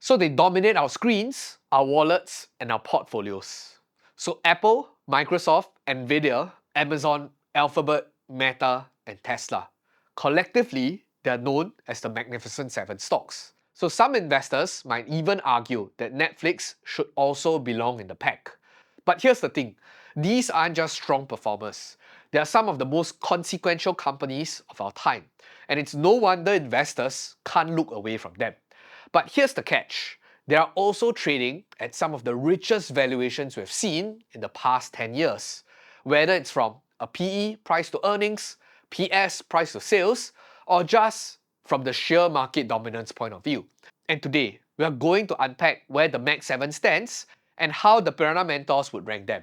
So they dominate our screens, our wallets, and our portfolios. So Apple, Microsoft, Nvidia, Amazon, Alphabet, Meta, and Tesla. Collectively, they are known as the Magnificent Seven stocks. So some investors might even argue that Netflix should also belong in the pack. But here's the thing, these aren't just strong performers. They are some of the most consequential companies of our time, and it's no wonder investors can't look away from them. But here's the catch, they are also trading at some of the richest valuations we've seen in the past 10 years, whether it's from a PE, price to earnings, PS, price to sales, or just from the sheer market dominance point of view. And today, we are going to unpack where the Mag 7 stands and how the Piranha mentors would rank them.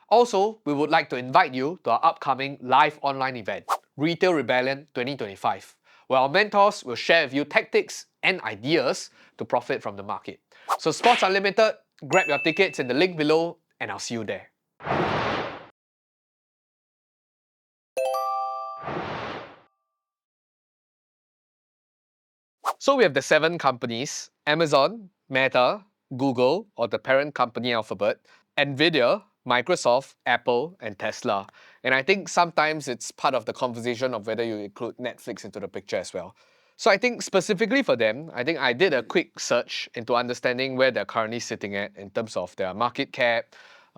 Also, we would like to invite you to our upcoming live online event, Retail Rebellion 2025, where our mentors will share with you tactics and ideas to profit from the market. So Sports Unlimited, grab your tickets in the link below and I'll see you there. So we have the 7 companies, Amazon, Meta, Google, or the parent company Alphabet, Nvidia, Microsoft, Apple, and Tesla. And I think sometimes it's part of the conversation of whether you include Netflix into the picture as well. So I think specifically for them, I think I did a quick search into understanding where they're currently sitting at in terms of their market cap,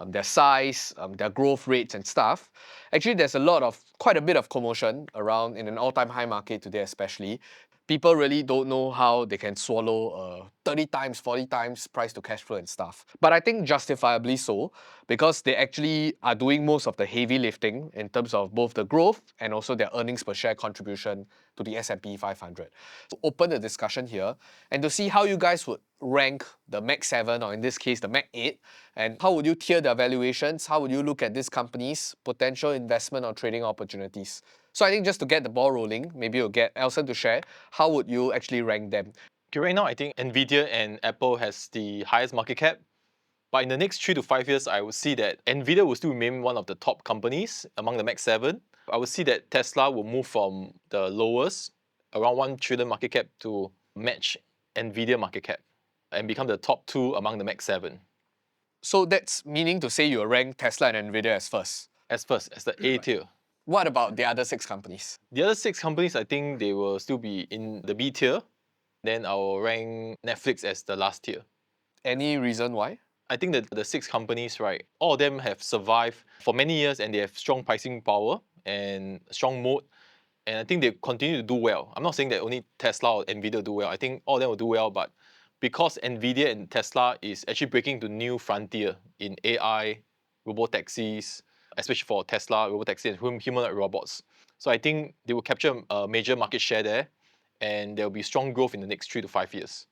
their size, their growth rates and stuff. Actually, there's quite a bit of commotion around in an all-time high market today especially. People really don't know how they can swallow 30 times, 40 times price to cash flow and stuff. But I think justifiably so, because they actually are doing most of the heavy lifting in terms of both the growth and also their earnings per share contribution to the S&P 500. So open the discussion here and to see how you guys would rank the Mag 7 or in this case the Mag 8, and how would you tier their valuations, how would you look at these companies' potential investment or trading opportunities. So I think just to get the ball rolling, maybe you'll get Elson to share, how would you actually rank them? Okay, right now I think Nvidia and Apple has the highest market cap. But in the next 3 to 5 years, I would see that Nvidia will still remain one of the top companies among the Mag 7. I would see that Tesla will move from the lowest, around 1 trillion market cap, to match Nvidia market cap and become the top 2 among the Mag 7. So that's meaning to say you'll rank Tesla and Nvidia as first. As the A tier. What about the other 6 companies? The other 6 companies, I think they will still be in the B tier. Then I will rank Netflix as the last tier. Any reason why? I think that the 6 companies, right, all of them have survived for many years and they have strong pricing power and strong moat. And I think they continue to do well. I'm not saying that only Tesla or Nvidia do well. I think all of them will do well, but because Nvidia and Tesla is actually breaking into new frontier in AI, robotaxis, especially for Tesla, robotaxi and humanoid robots. So I think they will capture a major market share there and there will be strong growth in the next 3 to 5 years.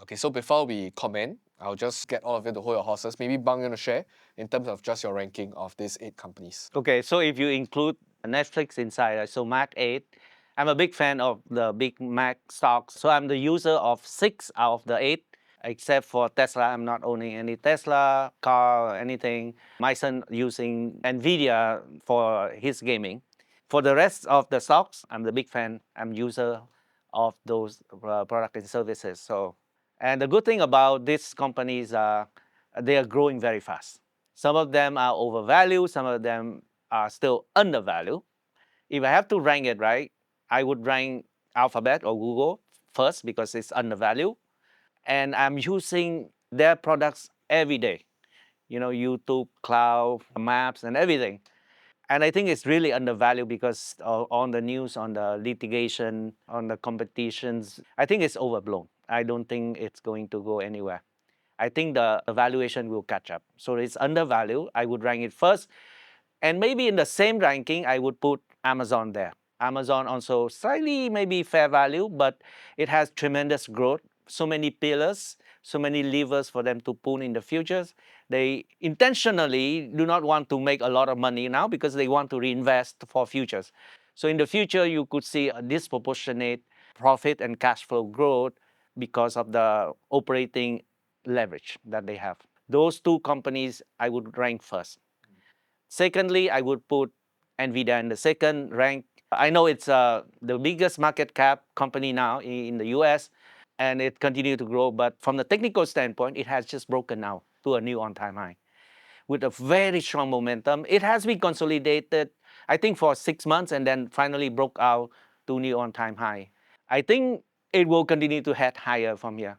Okay, so before we comment, I'll just get all of you to hold your horses. Maybe Bang, you want to share in terms of just your ranking of these 8 companies. Okay, so if you include Netflix inside, so Mac 8, I'm a big fan of the big Mac stocks. So I'm the user of 6 out of the 8, except for Tesla. I'm not owning any Tesla car or anything. My son using Nvidia for his gaming. For the rest of the stocks, I'm the big fan. I'm user of those products and services. And the good thing about these companies are they are growing very fast. Some of them are overvalued, some of them are still undervalued. If I have to rank it right, I would rank Alphabet or Google first because it's undervalued. And I'm using their products every day. You know, YouTube, cloud, maps, and everything. And I think it's really undervalued because on the news, on the litigation, on the competitions, I think it's overblown. I don't think it's going to go anywhere. I think the valuation will catch up. So it's undervalued. I would rank it first. And maybe in the same ranking, I would put Amazon there. Amazon also slightly maybe fair value, but it has tremendous growth, so many pillars, so many levers for them to pull in the futures. They intentionally do not want to make a lot of money now because they want to reinvest for futures. So in the future, you could see a disproportionate profit and cash flow growth because of the operating leverage that they have. Those 2 companies I would rank first. Secondly, I would put Nvidia in the second rank. I know it's the biggest market cap company now in the US, and it continued to grow. But from the technical standpoint, it has just broken now to a new all-time high with a very strong momentum. It has been consolidated, I think, for 6 months and then finally broke out to new all-time high. I think it will continue to head higher from here.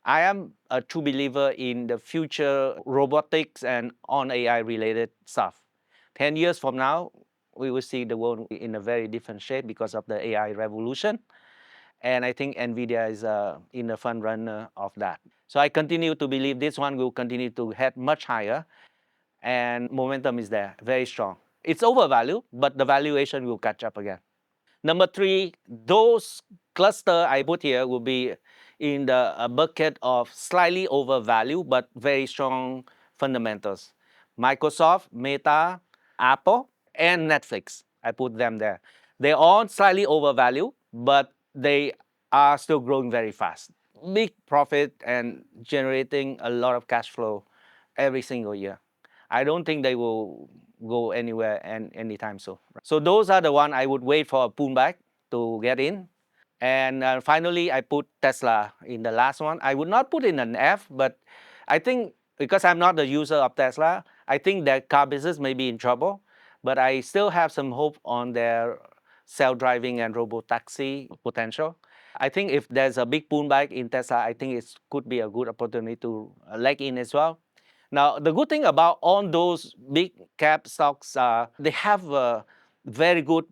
I am a true believer in the future robotics and on AI related stuff. 10 years from now, we will see the world in a very different shape because of the AI revolution. And I think NVIDIA is in the front runner of that. So I continue to believe this one will continue to head much higher, and momentum is there, very strong. It's overvalued, but the valuation will catch up again. Number three, those cluster I put here will be in the bucket of slightly overvalued but very strong fundamentals. Microsoft, Meta, Apple, and Netflix. I put them there. They're all slightly overvalued, but they are still growing very fast. Big profit and generating a lot of cash flow every single year. I don't think they will go anywhere anytime soon. So those are the one I would wait for a pullback to get in. And finally, I put Tesla in the last one. I would not put in an F, but I think because I'm not the user of Tesla, I think their car business may be in trouble. But I still have some hope on their self-driving and robotaxi potential. I think if there's a big pullback in Tesla, I think it could be a good opportunity to leg in as well. Now, the good thing about all those big cap stocks, they have very good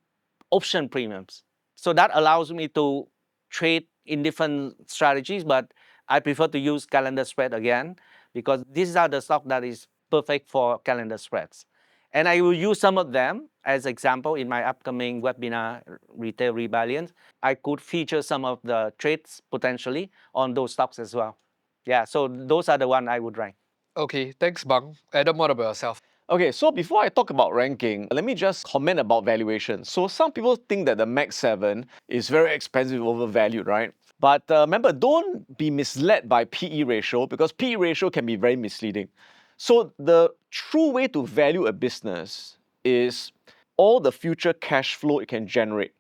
option premiums. So that allows me to trade in different strategies, but I prefer to use calendar spread again because these are the stock that is perfect for calendar spreads. And I will use some of them as example in my upcoming webinar, Retail Rebalance. I could feature some of the trades potentially on those stocks as well. Yeah, so those are the one I would rank. Okay, thanks, Bang. Adam, what about yourself? Okay, so before I talk about ranking, let me just comment about valuation. So some people think that the Max 7 is very expensive, overvalued, right? But remember, don't be misled by PE ratio because PE ratio can be very misleading. So the true way to value a business is all the future cash flow it can generate,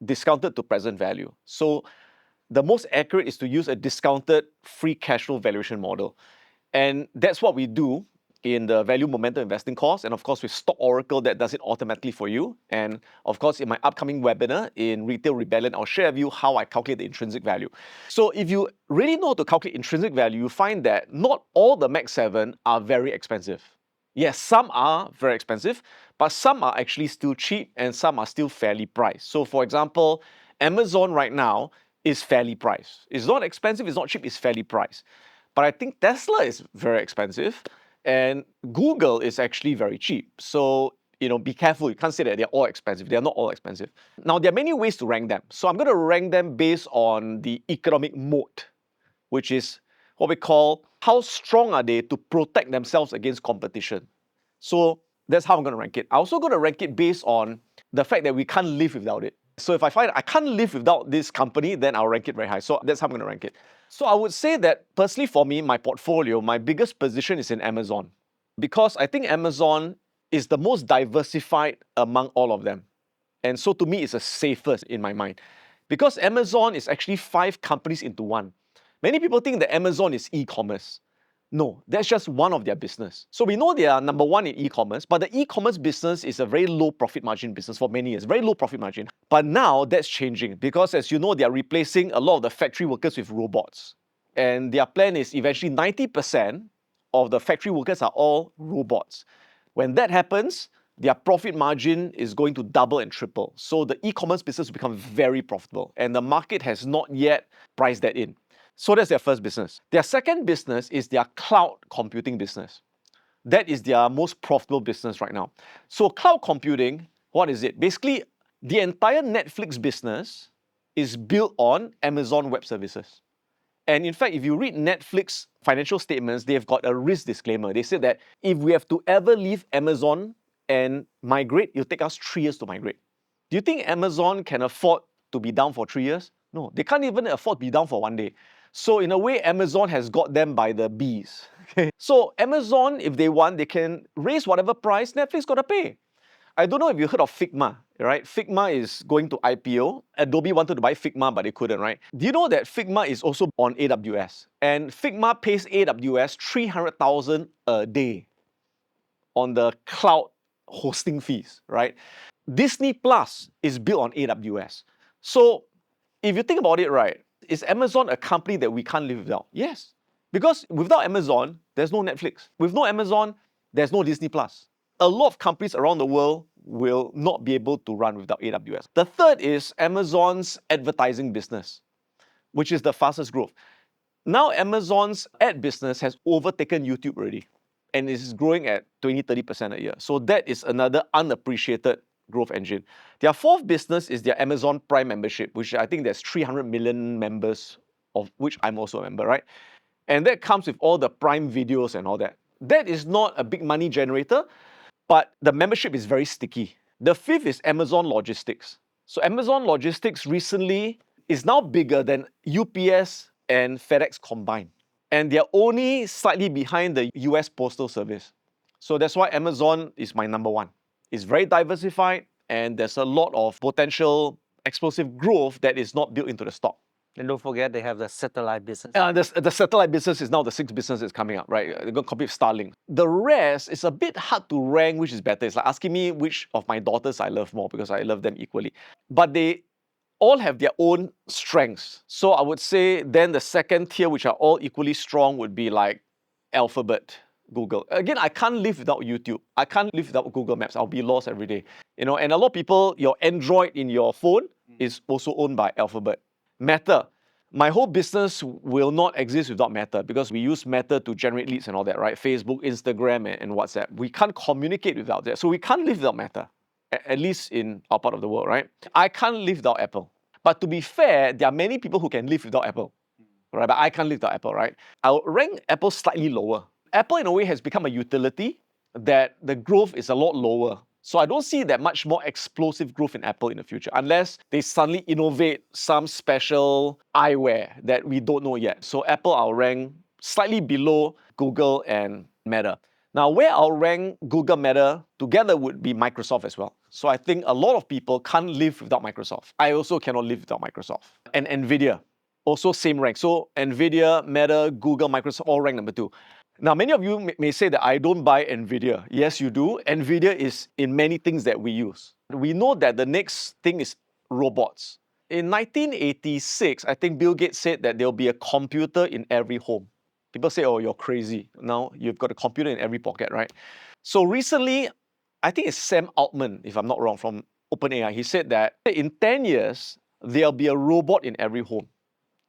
discounted to present value. So the most accurate is to use a discounted free cash flow valuation model. And that's what we do in the value momentum investing course. And of course, with Stock Oracle, that does it automatically for you. And of course, in my upcoming webinar in Retail Rebellion, I'll share with you how I calculate the intrinsic value. So if you really know how to calculate intrinsic value, you find that not all the Max 7 are very expensive. Yes, some are very expensive, but some are actually still cheap and some are still fairly priced. So for example, Amazon right now is fairly priced. It's not expensive, it's not cheap, it's fairly priced. But I think Tesla is very expensive and Google is actually very cheap. So, be careful. You can't say that they're all expensive. They're not all expensive. Now, there are many ways to rank them. So I'm going to rank them based on the economic moat, which is what we call how strong are they to protect themselves against competition. So that's how I'm going to rank it. I'm also going to rank it based on the fact that we can't live without it. So if I find I can't live without this company, then I'll rank it very high. So that's how I'm going to rank it. So I would say that personally for me, my portfolio, my biggest position is in Amazon because I think Amazon is the most diversified among all of them. And so to me, it's the safest in my mind because Amazon is actually 5 companies into one. Many people think that Amazon is e-commerce. No, that's just one of their business. So we know they are number one in e-commerce, but the e-commerce business is a very low profit margin business for many years, very low profit margin. But now that's changing because as you know, they are replacing a lot of the factory workers with robots. And their plan is eventually 90% of the factory workers are all robots. When that happens, their profit margin is going to double and triple. So the e-commerce business will become very profitable and the market has not yet priced that in. So that's their first business. Their second business is their cloud computing business. That is their most profitable business right now. So cloud computing, what is it? Basically, the entire Netflix business is built on Amazon Web Services. And in fact, if you read Netflix financial statements, they've got a risk disclaimer. They said that if we have to ever leave Amazon and migrate, it'll take us 3 years to migrate. Do you think Amazon can afford to be down for 3 years? No, they can't even afford to be down for 1 day. So in a way, Amazon has got them by the bees. So Amazon, if they want, they can raise whatever price Netflix got to pay. I don't know if you heard of Figma. right? Figma is going to IPO. Adobe wanted to buy Figma, but they couldn't, right? Do you know that Figma is also on AWS? And Figma pays AWS 300,000 a day on the cloud hosting fees, right? Disney Plus is built on AWS. So if you think about it, right, is Amazon a company that we can't live without? Yes. Because without Amazon, there's no Netflix. With no Amazon, there's no Disney Plus. A lot of companies around the world will not be able to run without AWS. The third is Amazon's advertising business, which is the fastest growth. Now Amazon's ad business has overtaken YouTube already and is growing at 20-30% a year. So that is another unappreciated growth engine. Their fourth business is their Amazon Prime membership, which I think there's 300 million members, of which I'm also a member, right? And that comes with all the Prime videos and all that. That is not a big money generator, but the membership is very sticky. The fifth is Amazon Logistics. So Amazon Logistics recently is now bigger than UPS and FedEx combined. And they're only slightly behind the US Postal Service. So that's why Amazon is my number one. It's very diversified and there's a lot of potential explosive growth that is not built into the stock. And don't forget they have the satellite business. The satellite business is now the sixth business that's coming up, right? They're going to compete with Starlink. The rest is a bit hard to rank which is better. It's like asking me which of my daughters I love more because I love them equally. But they all have their own strengths. So I would say then the second tier, which are all equally strong, would be like Alphabet, Google. Again, I can't live without YouTube. I can't live without Google Maps. I'll be lost every day. And a lot of people, your Android in your phone is also owned by Alphabet. Meta. My whole business will not exist without Meta because we use Meta to generate leads and all that, right? Facebook, Instagram, and WhatsApp. We can't communicate without that. So we can't live without Meta, at least in our part of the world, right? I can't live without Apple. But to be fair, there are many people who can live without Apple, right? But I can't live without Apple, right? I'll rank Apple slightly lower. Apple, in a way, has become a utility that the growth is a lot lower. So I don't see that much more explosive growth in Apple in the future unless they suddenly innovate some special eyewear that we don't know yet. So Apple, I'll rank slightly below Google and Meta. Now, where I'll rank Google, Meta together would be Microsoft as well. So I think a lot of people can't live without Microsoft. I also cannot live without Microsoft. And Nvidia, also same rank. So Nvidia, Meta, Google, Microsoft, all rank number 2. Now, many of you may say that I don't buy Nvidia. Yes, you do. Nvidia is in many things that we use. We know that the next thing is robots. In 1986, I think Bill Gates said that there'll be a computer in every home. People say, oh, you're crazy. Now you've got a computer in every pocket, right? So recently, I think it's Sam Altman, if I'm not wrong, from OpenAI. He said that in 10 years, there'll be a robot in every home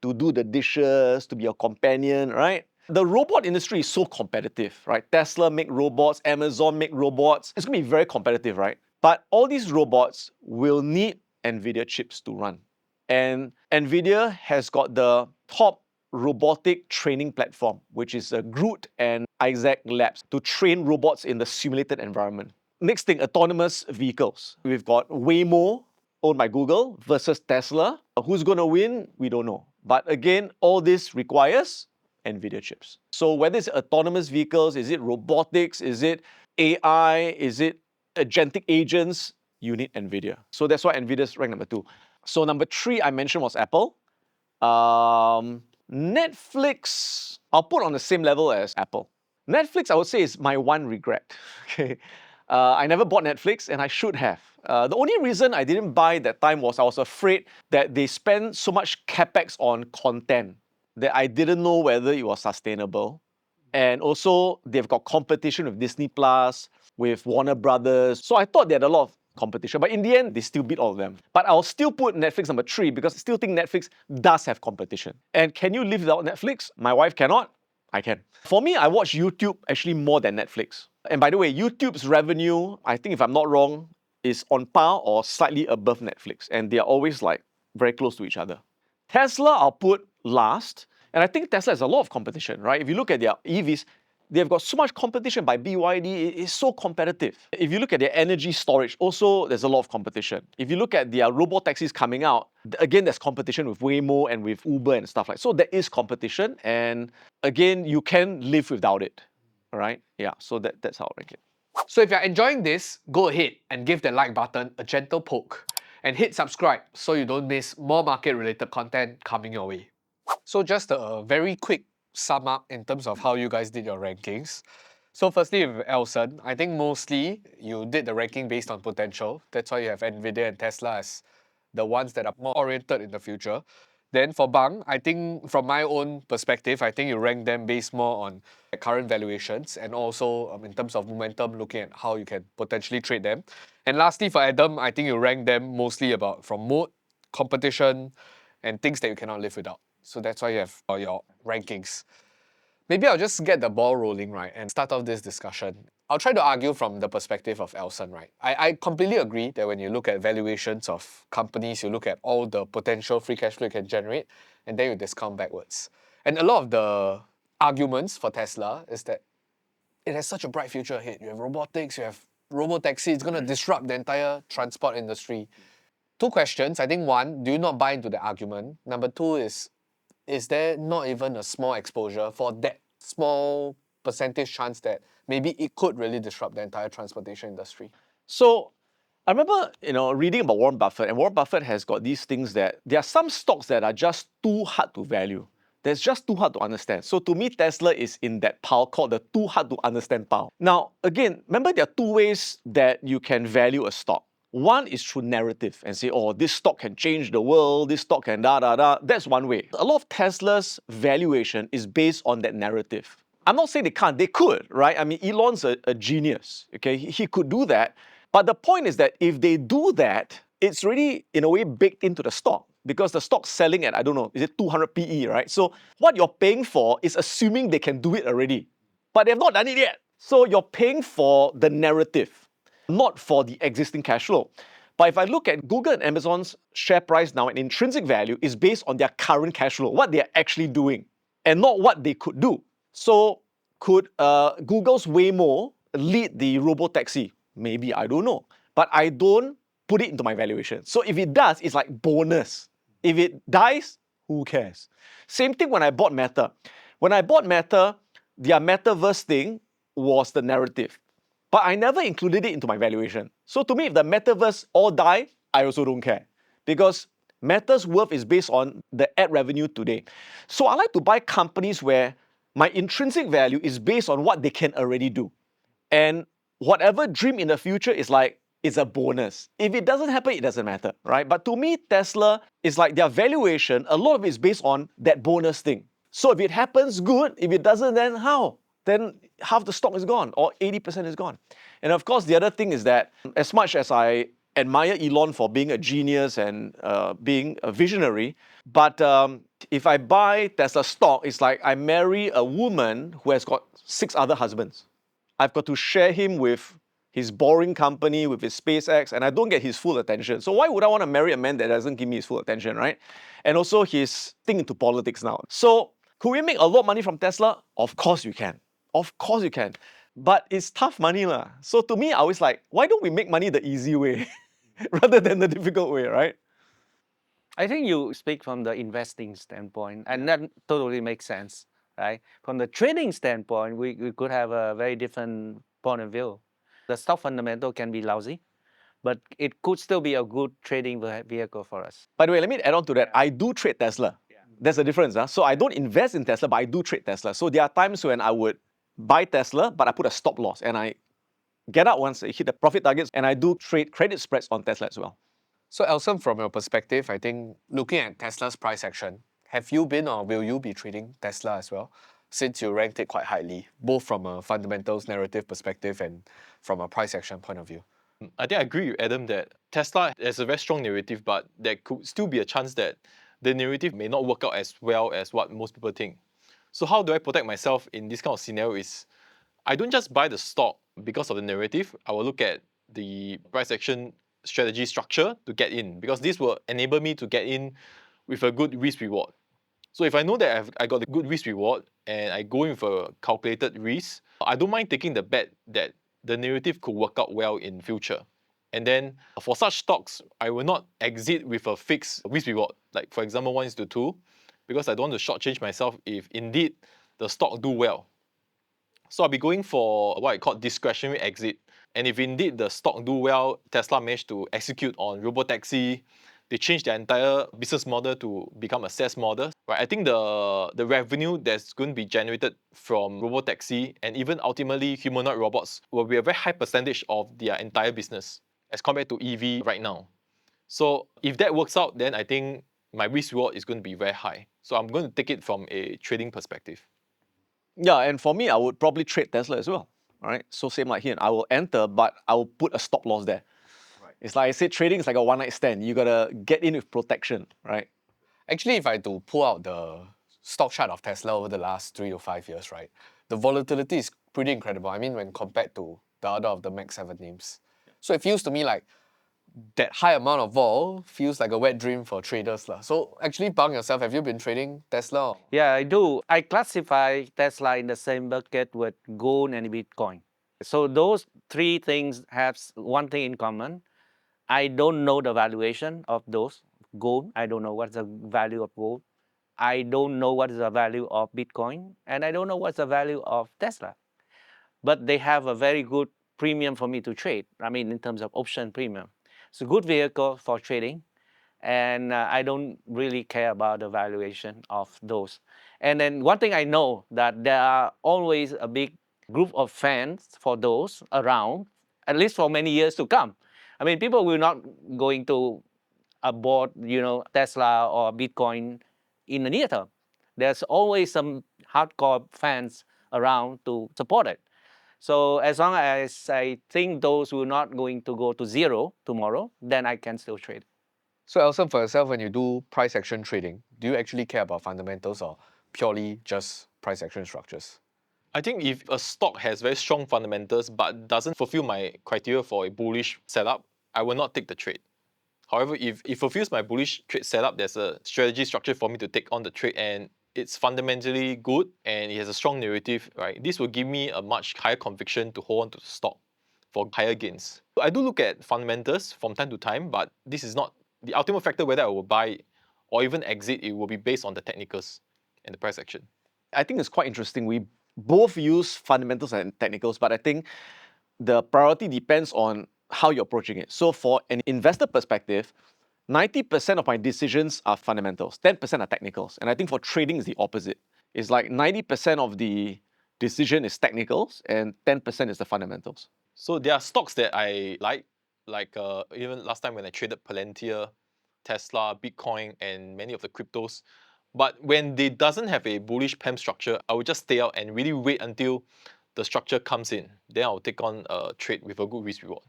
to do the dishes, to be a companion, right? The robot industry is so competitive, right? Tesla make robots, Amazon make robots. It's going to be very competitive, right? But all these robots will need NVIDIA chips to run. And NVIDIA has got the top robotic training platform, which is Groot and Isaac Labs, to train robots in the simulated environment. Next thing, autonomous vehicles. We've got Waymo, owned by Google, versus Tesla. Who's going to win? We don't know. But again, all this requires NVIDIA chips. So whether it's autonomous vehicles, is it robotics, is it AI, is it agentic agents, you need NVIDIA. So that's why NVIDIA is ranked number 2. So number 3 I mentioned was Apple. Netflix, I'll put on the same level as Apple. Netflix, I would say, is my one regret. Okay, I never bought Netflix and I should have. The only reason I didn't buy that time was I was afraid that they spend so much capex on content that I didn't know whether it was sustainable. And also, they've got competition with Disney Plus, with Warner Brothers. So I thought they had a lot of competition, but in the end, they still beat all of them. But I'll still put Netflix number 3 because I still think Netflix does have competition. And can you live without Netflix? My wife cannot. I can. For me, I watch YouTube actually more than Netflix. And by the way, YouTube's revenue, I think if I'm not wrong, is on par or slightly above Netflix. And they are always like very close to each other. Tesla, I'll put last. And I think Tesla has a lot of competition, right? If you look at their EVs, they've got so much competition by BYD. It's so competitive. If you look at their energy storage, also there's a lot of competition. If you look at their robo-taxis coming out, again, there's competition with Waymo and with Uber and stuff like that. So there is competition. And again, you can live without it, all right? Yeah, so that's how I rank it. So if you're enjoying this, go ahead and give the like button a gentle poke and hit subscribe so you don't miss more market related content coming your way. So just a very quick sum up in terms of how you guys did your rankings. So firstly with Elson, I think mostly you did the ranking based on potential. That's why you have Nvidia and Tesla as the ones that are more oriented in the future. Then for Bang, I think from my own perspective, I think you rank them based more on current valuations and also in terms of momentum, looking at how you can potentially trade them. And lastly for Adam, I think you rank them mostly about from mode, competition, and things that you cannot live without. So that's why you have your rankings. Maybe I'll just get the ball rolling, right, and start off this discussion. I'll try to argue from the perspective of Elson, right? I completely agree that when you look at valuations of companies, you look at all the potential free cash flow you can generate, and then you discount backwards. And a lot of the arguments for Tesla is that it has such a bright future ahead. You have robotics, you have robotaxi, it's going to disrupt the entire transport industry. Two questions. I think one, do you not buy into the argument? Number two is there not even a small exposure for that small percentage chance that maybe it could really disrupt the entire transportation industry? So I remember, reading about Warren Buffett, and Warren Buffett has got these things that there are some stocks that are just too hard to value. That's just too hard to understand. So to me, Tesla is in that pile called the too hard to understand pile. Now, again, remember there are two ways that you can value a stock. One is through narrative and say, oh, this stock can change the world, this stock can da da da. That's one way. A lot of Tesla's valuation is based on that narrative. I'm not saying they can't, they could, right? I mean, Elon's a genius, okay? He could do that. But the point is that if they do that, it's really, in a way, baked into the stock because the stock's selling at, I don't know, is it 200 PE, right? So what you're paying for is assuming they can do it already. But they've not done it yet. So you're paying for the narrative, not for the existing cash flow. But if I look at Google and Amazon's share price now, an intrinsic value is based on their current cash flow, what they're actually doing, and not what they could do. So could Google's Waymo lead the robotaxi? Maybe, I don't know. But I don't put it into my valuation. So if it does, it's like bonus. If it dies, who cares? Same thing when I bought Meta. When I bought Meta, their metaverse thing was the narrative. But I never included it into my valuation. So to me, if the metaverse all die, I also don't care. Because Meta's worth is based on the ad revenue today. So I like to buy companies where my intrinsic value is based on what they can already do. And whatever dream in the future is like, it's a bonus. If it doesn't happen, it doesn't matter, right? But to me, Tesla is like their valuation, a lot of it is based on that bonus thing. So if it happens, good. If it doesn't, then how? Then half the stock is gone or 80% is gone. And of course, the other thing is that as much as I admire Elon for being a genius and being a visionary, but if I buy Tesla stock, it's like I marry a woman who has got 6 other husbands. I've got to share him with his boring company, with his SpaceX, and I don't get his full attention. So why would I want to marry a man that doesn't give me his full attention, right? And also he's thinking into politics now. So could we make a lot of money from Tesla? Of course you can. Of course you can. But it's tough money lah. So to me, I was like, why don't we make money the easy way rather than the difficult way, right? I think you speak from the investing standpoint, and that totally makes sense, right? From the trading standpoint, we could have a very different point of view. The stock fundamental can be lousy, but it could still be a good trading vehicle for us. By the way, let me add on to that. I do trade Tesla. There's a difference. So I don't invest in Tesla, but I do trade Tesla. So there are times when I would buy Tesla, but I put a stop loss and I get out once I hit the profit targets, and I do trade credit spreads on Tesla as well. So Elson, from your perspective, I think looking at Tesla's price action, have you been or will you be trading Tesla as well? Since you ranked it quite highly, both from a fundamentals narrative perspective and from a price action point of view. I think I agree with Adam that Tesla has a very strong narrative, but there could still be a chance that the narrative may not work out as well as what most people think. So how do I protect myself in this kind of scenario is, I don't just buy the stock because of the narrative. I will look at the price action strategy structure to get in, because this will enable me to get in with a good risk reward. So if I know that I got a good risk reward and I go in with a calculated risk, I don't mind taking the bet that the narrative could work out well in future. And then for such stocks, I will not exit with a fixed risk reward, like for example 1:2, because I don't want to shortchange myself if indeed the stock do well. So I'll be going for what I call discretionary exit. And if indeed the stock do well, Tesla managed to execute on robotaxi, they changed their entire business model to become a SaaS model. Right? I think the revenue that's going to be generated from robotaxi and even ultimately humanoid robots will be a very high percentage of their entire business as compared to EV right now. So if that works out, then I think my risk reward is going to be very high. So I'm going to take it from a trading perspective. Yeah, and for me, I would probably trade Tesla as well. All right. So same like here, I will enter, but I will put a stop loss there. Right. It's like I said, trading is like a one-night stand. You gotta get in with protection, right? Actually, if I had to pull out the stock chart of Tesla over the last 3 to 5 years, right, the volatility is pretty incredible. I mean, when compared to the other of the Max 7 names. So it feels to me like that high amount of vol feels like a wet dream for traders. So actually, Bang yourself, have you been trading Tesla? Yeah, I do. I classify Tesla in the same bucket with gold and Bitcoin. So those three things have one thing in common. I don't know the valuation of those. Gold, I don't know what's the value of gold. I don't know what is the value of Bitcoin, and I don't know what's the value of Tesla. But they have a very good premium for me to trade. I mean, in terms of option premium. It's a good vehicle for trading, and I don't really care about the valuation of those. And then one thing I know that there are always a big group of fans for those around, at least for many years to come. I mean, people will not going to aboard, Tesla or Bitcoin in the near term. There's always some hardcore fans around to support it. So as long as I think those will not going to go to zero tomorrow, then I can still trade. So Elson, for yourself, when you do price action trading, do you actually care about fundamentals or purely just price action structures? I think if a stock has very strong fundamentals but doesn't fulfill my criteria for a bullish setup, I will not take the trade. However, if it fulfills my bullish trade setup, there's a strategy structure for me to take on the trade and it's fundamentally good and it has a strong narrative, right? This will give me a much higher conviction to hold on to the stock for higher gains. I do look at fundamentals from time to time, but this is not the ultimate factor whether I will buy or even exit. It will be based on the technicals and the price action. I think it's quite interesting. We both use fundamentals and technicals, but I think the priority depends on how you're approaching it. So for an investor perspective, 90% of my decisions are fundamentals, 10% are technicals. And I think for trading is the opposite. It's like 90% of the decision is technicals and 10% is the fundamentals. So there are stocks that I like even last time when I traded Palantir, Tesla, Bitcoin, and many of the cryptos. But when they doesn't have a bullish PEM structure, I will just stay out and really wait until the structure comes in. Then I'll take on a trade with a good risk reward.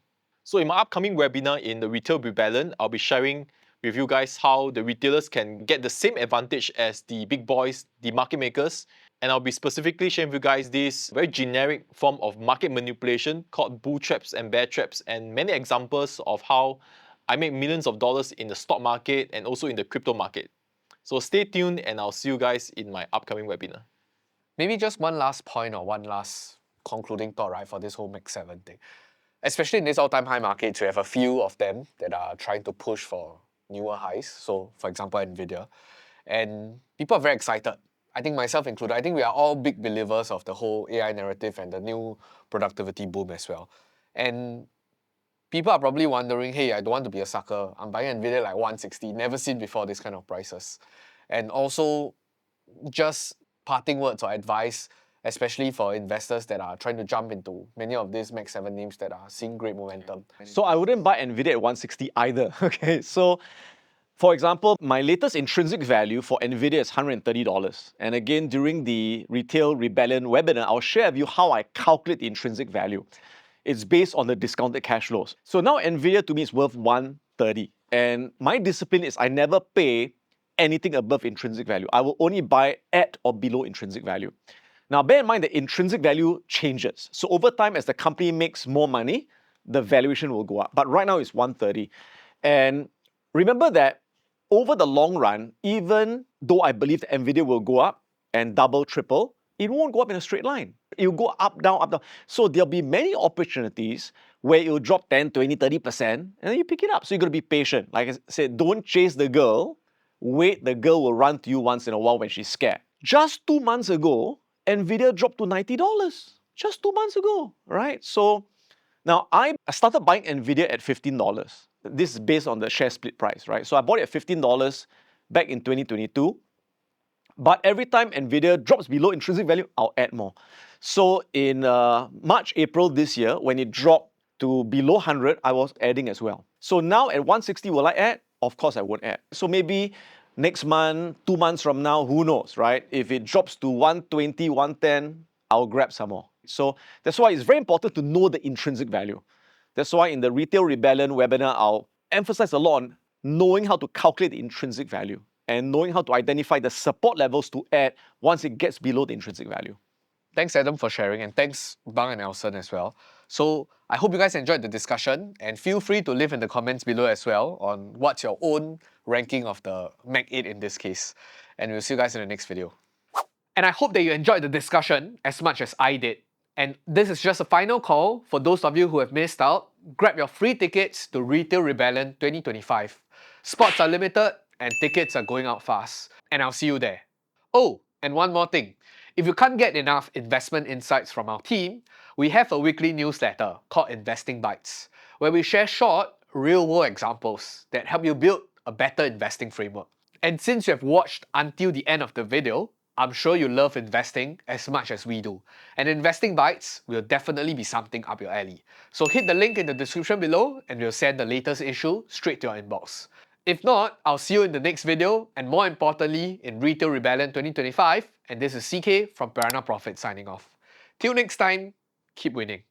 So in my upcoming webinar in the Retail Rebellion, I'll be sharing with you guys how the retailers can get the same advantage as the big boys, the market makers. And I'll be specifically sharing with you guys this very generic form of market manipulation called bull traps and bear traps, and many examples of how I make millions of dollars in the stock market and also in the crypto market. So stay tuned and I'll see you guys in my upcoming webinar. Maybe just one last point or one last concluding thought, right, for this whole Max 7 thing. Especially in this all-time high markets, we have a few of them that are trying to push for newer highs. So, for example, Nvidia. And people are very excited. I think myself included. I think we are all big believers of the whole AI narrative and the new productivity boom as well. And people are probably wondering, hey, I don't want to be a sucker. I'm buying Nvidia like 160, never seen before this kind of prices. And also, just parting words or advice, especially for investors that are trying to jump into many of these Max 7 names that are seeing great momentum. So I wouldn't buy Nvidia at 160 either. Okay, so for example, my latest intrinsic value for Nvidia is $130. And again, during the Retail Rebellion webinar, I'll share with you how I calculate the intrinsic value. It's based on the discounted cash flows. So now Nvidia to me is worth 130. And my discipline is I never pay anything above intrinsic value. I will only buy at or below intrinsic value. Now, bear in mind that intrinsic value changes. So over time, as the company makes more money, the valuation will go up. But right now it's 130. And remember that over the long run, even though I believe that Nvidia will go up and double, triple, it won't go up in a straight line. It will go up, down, up, down. So there'll be many opportunities where it will drop 10, 20, 30%, and then you pick it up. So you got to be patient. Like I said, don't chase the girl. Wait, the girl will run to you once in a while when she's scared. Just 2 months ago, Nvidia dropped to $90. Just 2 months ago, right? So Now, I started buying NVIDIA at $15. This is based on the share split price, right? So I bought it at $15 back in 2022. But every time NVIDIA drops below intrinsic value, I'll add more. So in March, April this year, when it dropped to below 100, I was adding as well. So now at 160, will I add? Of course I won't add. So maybe next month, 2 months from now, who knows, right? If it drops to 120, 110, I'll grab some more. So that's why it's very important to know the intrinsic value. That's why in the Retail Rebellion webinar, I'll emphasize a lot on knowing how to calculate the intrinsic value and knowing how to identify the support levels to add once it gets below the intrinsic value. Thanks, Adam, for sharing, and thanks, Bang and Elson, as well. So I hope you guys enjoyed the discussion, and feel free to leave in the comments below as well on what's your own ranking of the Mac 8 in this case. And we'll see you guys in the next video. And I hope that you enjoyed the discussion as much as I did. And this is just a final call for those of you who have missed out. Grab your free tickets to Retail Rebellion 2025. Spots are limited and tickets are going out fast. And I'll see you there. Oh, and one more thing. If you can't get enough investment insights from our team, we have a weekly newsletter called Investing Bites, where we share short, real-world examples that help you build a better investing framework. And since you have watched until the end of the video, I'm sure you love investing as much as we do. And Investing Bites will definitely be something up your alley. So hit the link in the description below and we'll send the latest issue straight to your inbox. If not, I'll see you in the next video and more importantly in Retail Rebellion 2025. And this is CK from Piranha Profit signing off. Till next time, keep winning.